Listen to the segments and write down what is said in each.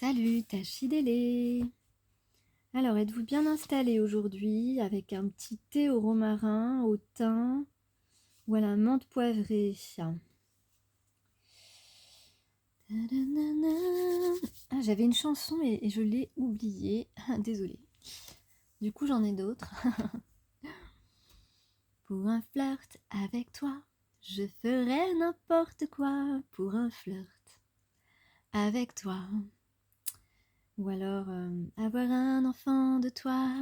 Salut Tachidélé. Alors, êtes-vous bien installé aujourd'hui avec un petit thé au romarin, au thym ou à la menthe poivrée? Ah, j'avais une chanson et je l'ai oubliée. Désolée. Du coup, j'en ai d'autres. Pour un flirt avec toi, je ferais n'importe quoi pour un flirt avec toi. Ou alors, avoir un enfant de toi,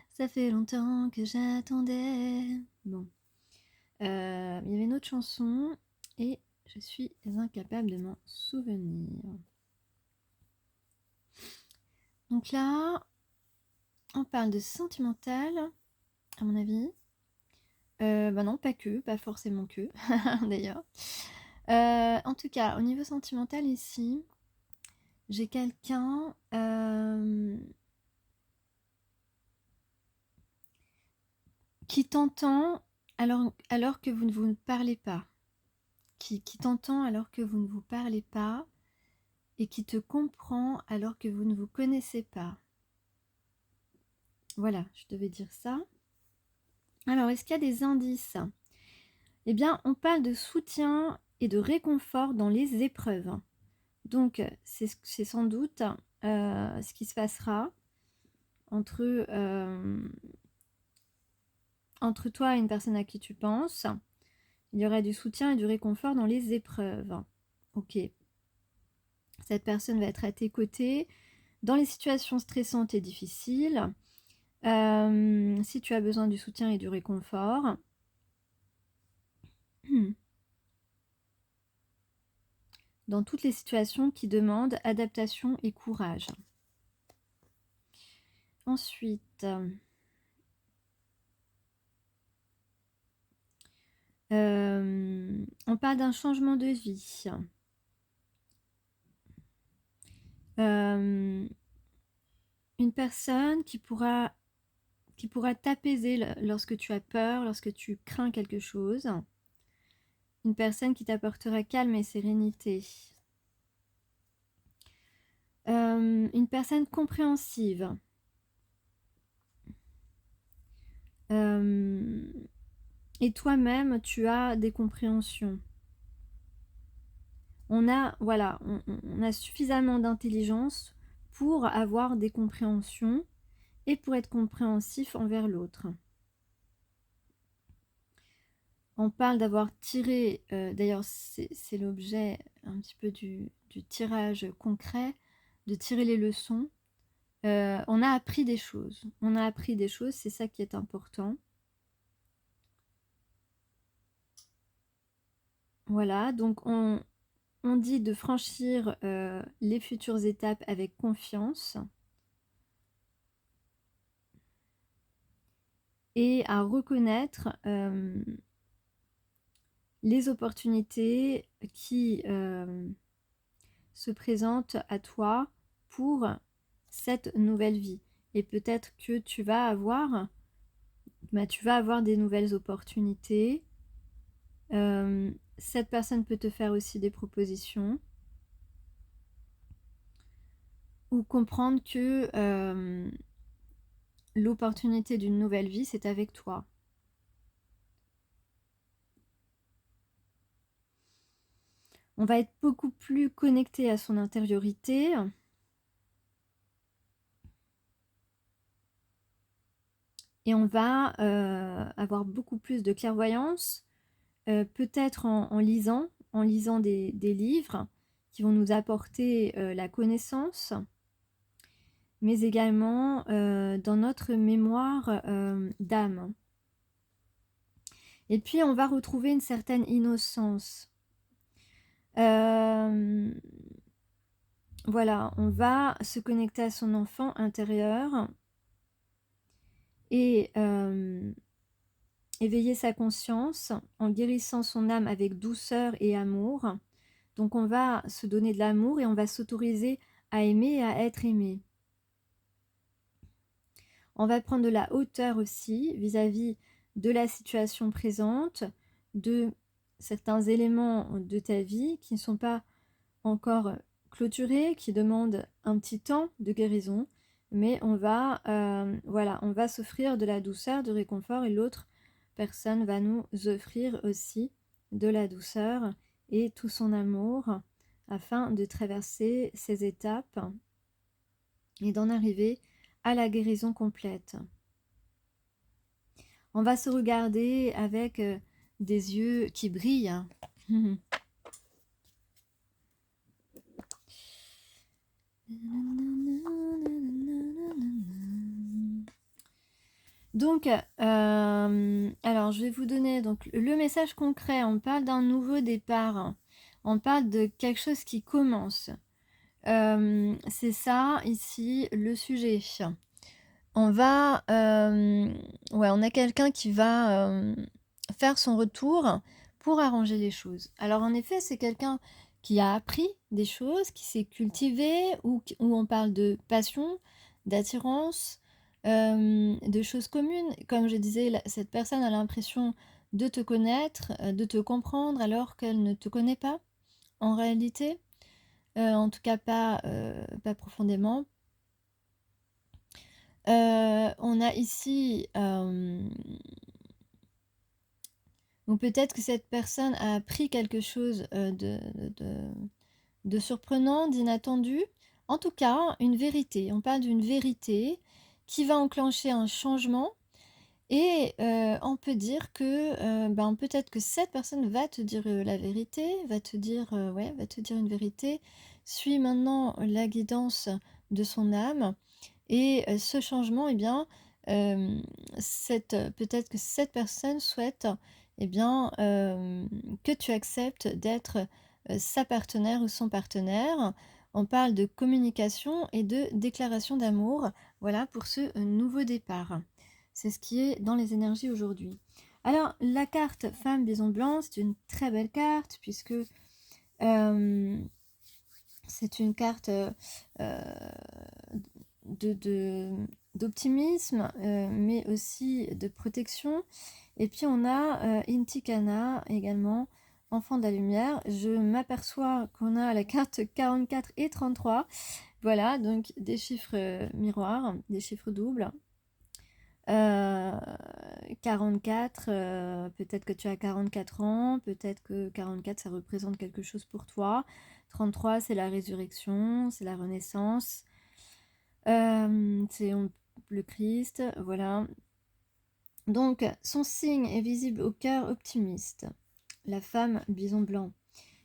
ça fait longtemps que j'attendais. Bon. Il y avait une autre chanson et je suis incapable de m'en souvenir. Donc là, on parle de sentimental, à mon avis. Bah non, pas forcément que, d'ailleurs. En tout cas, au niveau sentimental ici, j'ai quelqu'un qui t'entend alors que vous ne parlez pas. Qui t'entend alors que vous ne vous parlez pas et qui te comprend alors que vous ne vous connaissez pas. Voilà, je devais dire ça. Alors, est-ce qu'il y a des indices? Eh bien, on parle de soutien et de réconfort dans les épreuves. Donc, c'est sans doute ce qui se passera entre toi et une personne à qui tu penses. Il y aura du soutien et du réconfort dans les épreuves. Ok. Cette personne va être à tes côtés dans les situations stressantes et difficiles. Si tu as besoin du soutien et du réconfort. Dans toutes les situations qui demandent adaptation et courage. Ensuite, on parle d'un changement de vie. Une personne qui pourra t'apaiser lorsque tu as peur, lorsque tu crains quelque chose. Une personne qui t'apportera calme et sérénité. Une personne compréhensive. Et toi-même, tu as des compréhensions. On a suffisamment d'intelligence pour avoir des compréhensions et pour être compréhensif envers l'autre. On parle d'avoir tiré, d'ailleurs c'est l'objet un petit peu du tirage concret, de tirer les leçons. On a appris des choses. C'est ça qui est important. Voilà, donc on dit de franchir les futures étapes avec confiance et à reconnaître les opportunités qui se présentent à toi pour cette nouvelle vie. Et peut-être que tu vas avoir des nouvelles opportunités. Cette personne peut te faire aussi des propositions. Ou comprendre que l'opportunité d'une nouvelle vie, c'est avec toi. On va être beaucoup plus connecté à son intériorité. Et on va avoir beaucoup plus de clairvoyance, peut-être en lisant des livres qui vont nous apporter la connaissance, mais également dans notre mémoire d'âme. Et puis on va retrouver une certaine innocence. Voilà, on va se connecter à son enfant intérieur et éveiller sa conscience en guérissant son âme avec douceur et amour. Donc on va se donner de l'amour et on va s'autoriser à aimer et à être aimé. On va prendre de la hauteur aussi vis-à-vis de la situation présente, de certains éléments de ta vie qui ne sont pas encore clôturer, qui demande un petit temps de guérison, mais on va, voilà, on va s'offrir de la douceur, du réconfort, et l'autre personne va nous offrir aussi de la douceur et tout son amour afin de traverser ces étapes et d'en arriver à la guérison complète. On va se regarder avec des yeux qui brillent. Donc, alors je vais vous donner donc, le message concret. On parle d'un nouveau départ. On parle de quelque chose qui commence. C'est ça ici le sujet. On va, ouais, on a quelqu'un qui va faire son retour pour arranger les choses. Alors en effet, c'est quelqu'un qui a appris des choses, qui s'est cultivé, où on parle de passion, d'attirance, de choses communes. Comme je disais, cette personne a l'impression de te connaître, de te comprendre, alors qu'elle ne te connaît pas en réalité. En tout cas pas profondément. On a ici, ou peut-être que cette personne a appris quelque chose de surprenant, d'inattendu. En tout cas, une vérité. On parle d'une vérité qui va enclencher un changement. Et on peut dire que peut-être que cette personne va te dire la vérité, va te dire une vérité. Suis maintenant la guidance de son âme. Et ce changement, peut-être que cette personne souhaite que tu acceptes d'être sa partenaire ou son partenaire. On parle de communication et de déclaration d'amour, voilà, pour ce nouveau départ. C'est ce qui est dans les énergies aujourd'hui. Alors, la carte Femme Bison Blanc, c'est une très belle carte, puisque c'est une carte d'optimisme, mais aussi de protection. Et puis on a Inti Kana également, enfant de la lumière. Je m'aperçois qu'on a la carte 44 et 33. Voilà, donc des chiffres miroirs, des chiffres doubles. 44, peut-être que tu as 44 ans, peut-être que 44 ça représente quelque chose pour toi. 33 c'est la résurrection, c'est la renaissance. C'est le Christ, voilà. Donc, son signe est visible au cœur optimiste. La femme bison blanc.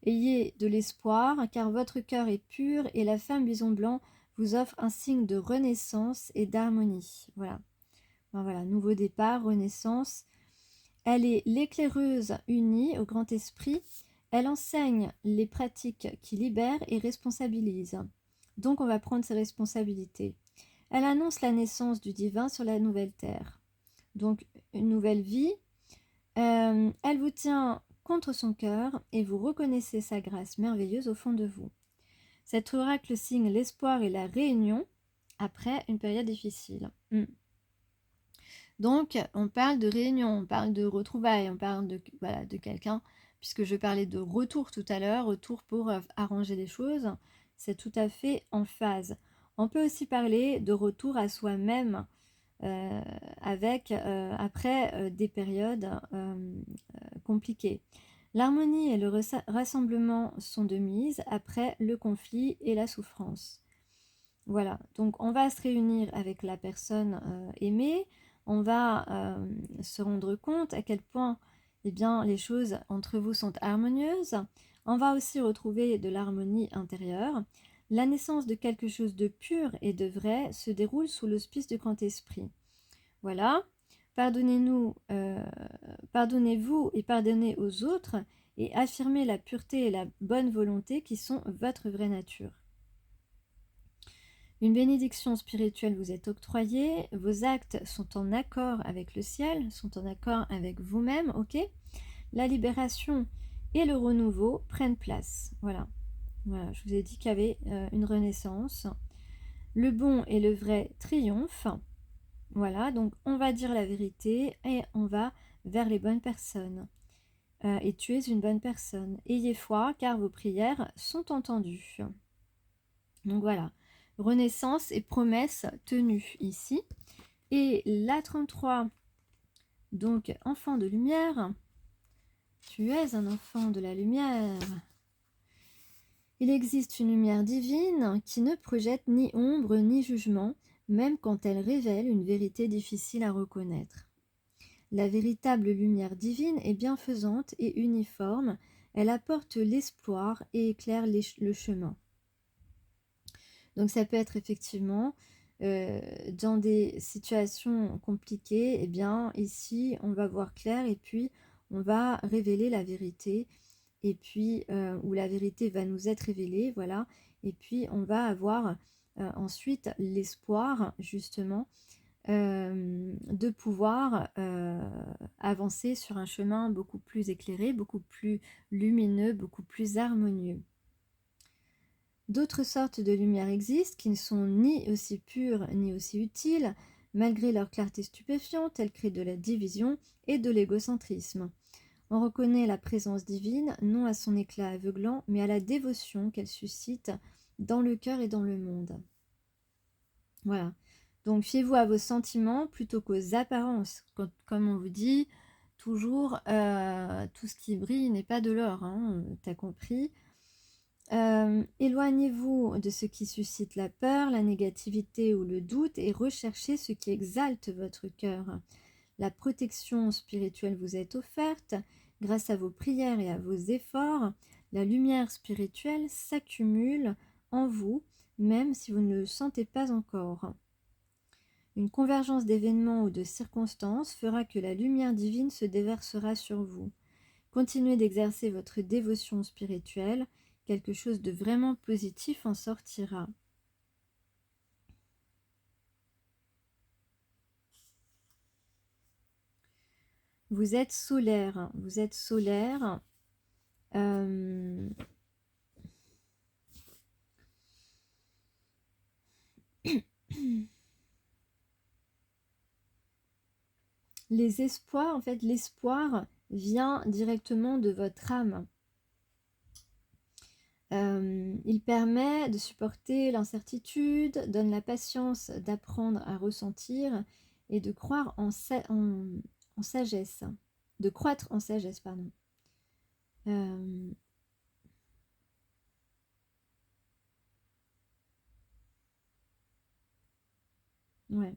Ayez de l'espoir, car votre cœur est pur, et la femme bison blanc vous offre un signe de renaissance et d'harmonie. Voilà. Voilà, nouveau départ, renaissance. Elle est l'éclaireuse unie au grand esprit. Elle enseigne les pratiques qui libèrent et responsabilisent. Donc on va prendre ses responsabilités. Elle annonce la naissance du divin sur la nouvelle terre. Donc une nouvelle vie. Elle vous tient contre son cœur et vous reconnaissez sa grâce merveilleuse au fond de vous. Cet oracle signe l'espoir et la réunion après une période difficile. Donc, on parle de réunion, on parle de retrouvailles, on parle de quelqu'un, puisque je parlais de retour tout à l'heure, retour pour arranger les choses, c'est tout à fait en phase. On peut aussi parler de retour à soi-même après des périodes compliquées. L'harmonie et le rassemblement sont de mise après le conflit et la souffrance. Voilà, donc on va se réunir avec la personne aimée. On va se rendre compte à quel point les choses entre vous sont harmonieuses. On va aussi retrouver de l'harmonie intérieure. La naissance de quelque chose de pur et de vrai se déroule sous l'auspice du grand esprit. Voilà, pardonnez-vous et pardonnez aux autres et affirmez la pureté et la bonne volonté qui sont votre vraie nature. Une bénédiction spirituelle vous est octroyée, vos actes sont en accord avec le ciel, sont en accord avec vous-même, ok? La libération et le renouveau prennent place, voilà. Voilà, je vous ai dit qu'il y avait une renaissance. Le bon et le vrai triomphent. Voilà, donc on va dire la vérité et on va vers les bonnes personnes. Et tu es une bonne personne. Ayez foi car vos prières sont entendues. Donc voilà, renaissance et promesse tenue ici. Et la 33, donc enfant de lumière, tu es un enfant de la lumière. Il existe une lumière divine qui ne projette ni ombre ni jugement, même quand elle révèle une vérité difficile à reconnaître. La véritable lumière divine est bienfaisante et uniforme, elle apporte l'espoir et éclaire le chemin. Donc ça peut être effectivement dans des situations compliquées, eh bien ici on va voir clair et puis on va révéler la vérité et puis où la vérité va nous être révélée, voilà, et puis on va avoir ensuite l'espoir justement de pouvoir avancer sur un chemin beaucoup plus éclairé, beaucoup plus lumineux, beaucoup plus harmonieux. D'autres sortes de lumière existent qui ne sont ni aussi pures ni aussi utiles, malgré leur clarté stupéfiante, elles créent de la division et de l'égocentrisme. On reconnaît la présence divine non à son éclat aveuglant, mais à la dévotion qu'elle suscite dans le cœur et dans le monde. Voilà. Donc fiez-vous à vos sentiments plutôt qu'aux apparences. Comme on vous dit, toujours tout ce qui brille n'est pas de l'or, hein, t'as compris. Éloignez-vous de ce qui suscite la peur, la négativité ou le doute et recherchez ce qui exalte votre cœur. La protection spirituelle vous est offerte. Grâce à vos prières et à vos efforts, la lumière spirituelle s'accumule en vous, même si vous ne le sentez pas encore. Une convergence d'événements ou de circonstances fera que la lumière divine se déversera sur vous. Continuez d'exercer votre dévotion spirituelle, quelque chose de vraiment positif en sortira. Vous êtes solaire, vous êtes solaire. Les espoirs, en fait, l'espoir vient directement de votre âme. Il permet de supporter l'incertitude, donne la patience d'apprendre à ressentir et de croire en sagesse, de croître en sagesse, pardon. Ouais.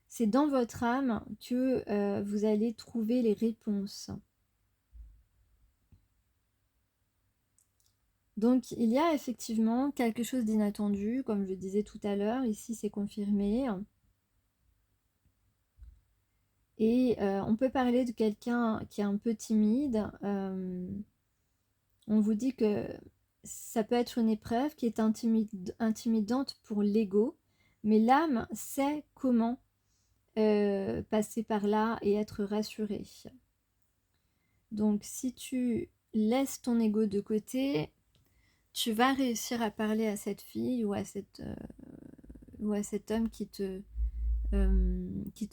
C'est dans votre âme que vous allez trouver les réponses. Donc, il y a effectivement quelque chose d'inattendu, comme je disais tout à l'heure. Ici, c'est confirmé. Et on peut parler de quelqu'un qui est un peu timide. On vous dit que ça peut être une épreuve qui est intimidante pour l'ego, mais l'âme sait comment passer par là et être rassurée. Donc, si tu laisses ton ego de côté, tu vas réussir à parler à cette fille ou à cet homme qui te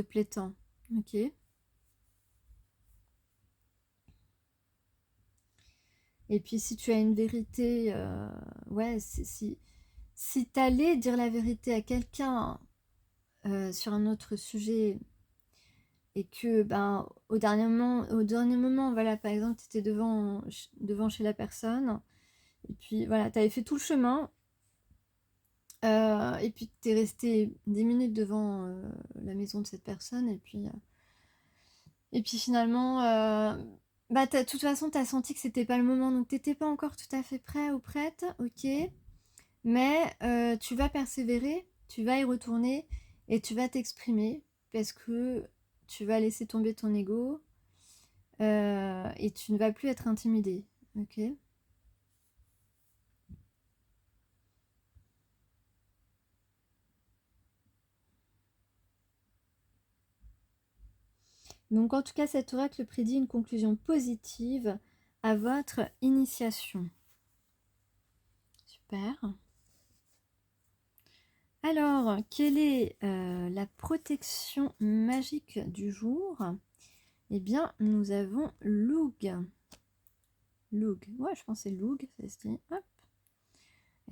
plaît tant. Ok. Et puis si tu as une vérité, ouais, si t'allais dire la vérité à quelqu'un sur un autre sujet et que ben au dernier moment, voilà, par exemple, tu étais devant chez la personne et puis voilà, tu avais fait tout le chemin et puis tu es resté 10 minutes devant la maison de cette personne et puis finalement bah de toute façon tu as senti que c'était pas le moment, donc t'étais pas encore tout à fait prêt ou prête, ok, mais tu vas persévérer, tu vas y retourner et tu vas t'exprimer parce que tu vas laisser tomber ton ego et tu ne vas plus être intimidé, ok. Donc en tout cas, cet oracle prédit une conclusion positive à votre initiation. Super. Alors, quelle est la protection magique du jour? Eh bien, nous avons Loug. Loug, ouais, je pense que c'est Loug, ça se dit. Hop.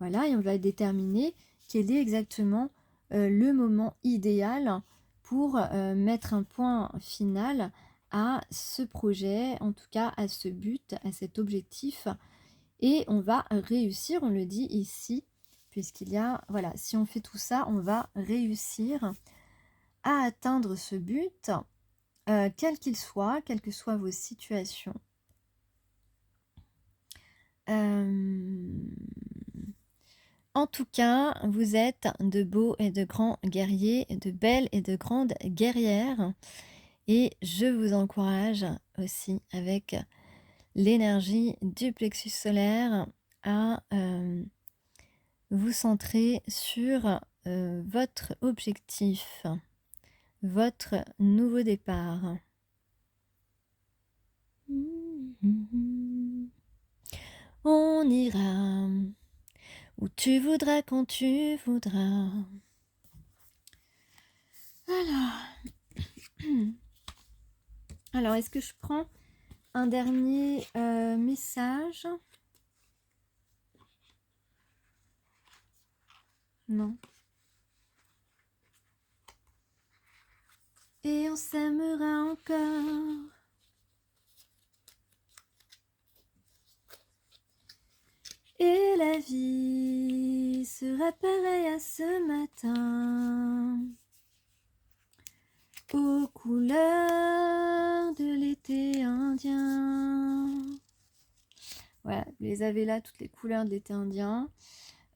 Voilà, et on va déterminer quel est exactement le moment idéal pour mettre un point final à ce projet, en tout cas à ce but, à cet objectif. Et on va réussir, on le dit ici, puisqu'il y a, voilà, si on fait tout ça, on va réussir à atteindre ce but, quel qu'il soit, quelles que soient vos situations. En tout cas, vous êtes de beaux et de grands guerriers, de belles et de grandes guerrières. Et je vous encourage aussi avec l'énergie du plexus solaire à vous centrer sur votre objectif, votre nouveau départ. On ira où tu voudras, quand tu voudras. Alors, est-ce que je prends un dernier message? Non. Et on s'aimera encore. Et la vie sera pareille à ce matin, aux couleurs de l'été indien. Voilà, vous les avez là, toutes les couleurs de l'été indien.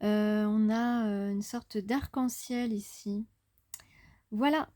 On a une sorte d'arc-en-ciel ici. Voilà,